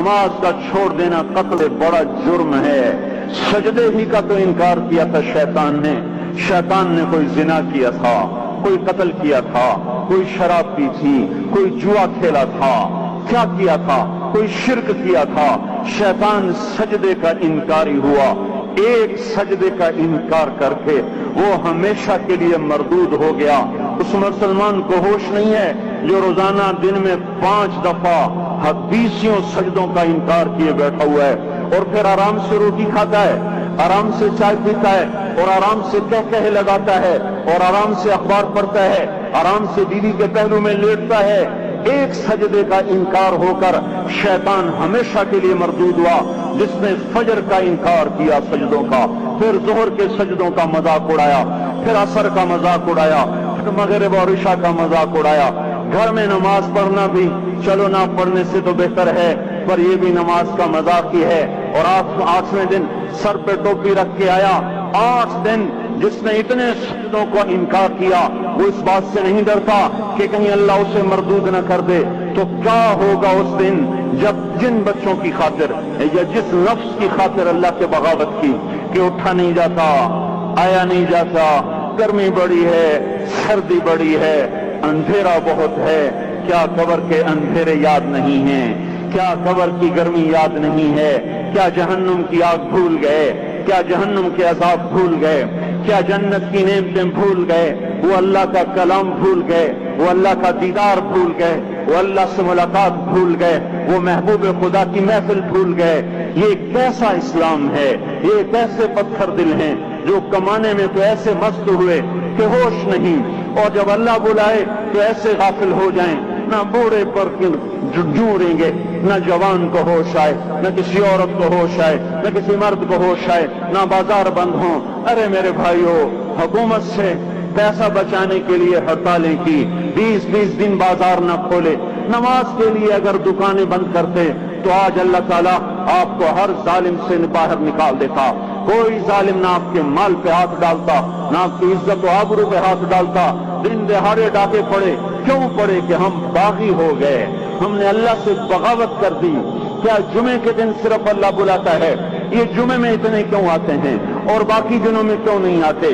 نماز کا چھوڑ دینا قتل بڑا جرم ہے۔ سجدے ہی کا تو انکار کیا تھا شیطان نے کوئی زنا کیا تھا، کوئی قتل کیا تھا، کوئی شراب پی تھی، کوئی جوا کھیلا تھا، کیا کیا تھا، کوئی شرک کیا تھا، شیطان سجدے کا انکاری ہوا۔ ایک سجدے کا انکار کر کے وہ ہمیشہ کے لیے مردود ہو گیا۔ اس مسلمان کو ہوش نہیں ہے جو روزانہ دن میں 5 دفعہ 20 سجدوں کا انکار کیے بیٹھا ہوا ہے، اور پھر آرام سے روٹی کھاتا ہے، آرام سے چائے پیتا ہے، اور آرام سے کہے لگاتا ہے، اور آرام سے اخبار پڑھتا ہے، آرام سے بیوی کے پہلو میں لیٹتا ہے۔ ایک سجدے کا انکار ہو کر شیطان ہمیشہ کے لیے مردود ہوا۔ جس نے فجر کا انکار کیا سجدوں کا، پھر ظہر کے سجدوں کا مذاق اڑایا، پھر عصر کا مذاق اڑایا، پھر مغرب اور عشاء کا مذاق اڑایا۔ گھر میں نماز پڑھنا بھی چلو نہ پڑھنے سے تو بہتر ہے، پر یہ بھی نماز کا مذاق ہی ہے۔ اور 8ویں دن سر پہ ٹوپی رکھ کے آیا۔ 8 دن جس نے اتنے سجدوں کو انکار کیا، وہ اس بات سے نہیں ڈرتا کہ کہیں اللہ اسے مردود نہ کر دے۔ تو کیا ہوگا اس دن جب جن بچوں کی خاطر یا جس نفس کی خاطر اللہ کے بغاوت کی کہ اٹھا نہیں جاتا، آیا نہیں جاتا، گرمی بڑی ہے، سردی بڑی ہے، اندھیرا بہت ہے، کیا قبر کے اندھیرے یاد نہیں ہیں؟ کیا قبر کی گرمی یاد نہیں ہے؟ کیا جہنم کی آگ بھول گئے؟ کیا جہنم کے عذاب بھول گئے؟ کیا جنت کی نعمتیں بھول گئے؟ وہ اللہ کا کلام بھول گئے، وہ اللہ کا دیدار بھول گئے، وہ اللہ سے ملاقات بھول گئے، وہ محبوب خدا کی محفل بھول گئے۔ یہ کیسا اسلام ہے؟ یہ کیسے پتھر دل ہیں جو کمانے میں تو ایسے مست ہوئے کہ ہوش نہیں، اور جب اللہ بلائے تو ایسے غافل ہو جائیں، نہ بوڑھے پر جوڑیں گے، نہ جوان کو ہوش آئے، نہ کسی عورت کو ہوش آئے، نہ کسی مرد کو ہوش آئے، نہ بازار بند ہوں۔ ارے میرے بھائیو، حکومت سے پیسہ بچانے کے لیے ہڑتالیں کی، 20 دن بازار نہ کھولے، نماز کے لیے اگر دکانیں بند کرتے تو آج اللہ تعالیٰ آپ کو ہر ظالم سے باہر نکال دیتا۔ کوئی ظالم نہ آپ کے مال پہ ہاتھ ڈالتا، نہ آپ کی عزت و آبرو پہ ہاتھ ڈالتا۔ دن دہاڑے ڈاکے پڑے، کیوں پڑے؟ کہ ہم باغی ہو گئے، ہم نے اللہ سے بغاوت کر دی۔ کیا جمعے کے دن صرف اللہ بلاتا ہے؟ یہ جمعے میں اتنے کیوں آتے ہیں اور باقی دنوں میں کیوں نہیں آتے؟